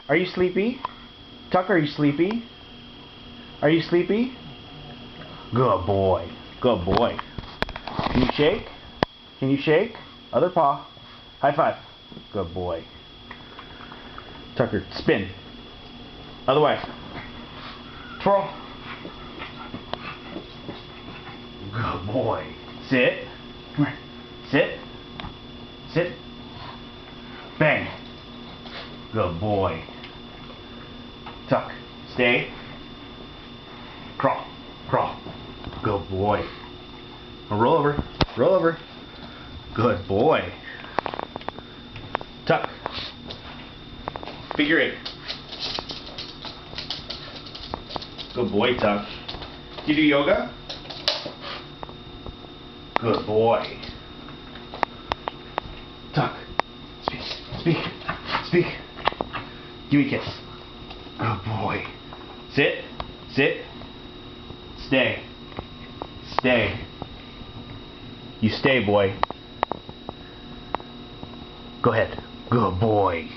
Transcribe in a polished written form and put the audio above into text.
Are you sleepy? Tuck, are you sleepy? Are you sleepy? Good boy. Good boy. Can you shake? Can you shake? Other paw. High five. Good boy. Tucker, spin. Other way. Twirl. Good boy. Sit. Come here. Sit. Sit. Bang. Good boy. Tuck. Stay. Crawl. Crawl. Good boy. Now roll over. Roll over. Good boy. Tuck. Figure 8. Good boy, Tuck. You do yoga? Good boy. Tuck. Speak. Speak. Speak. Give me a kiss. Good boy. Sit. Sit. Stay. Stay. You stay, boy. Go ahead. Good boy.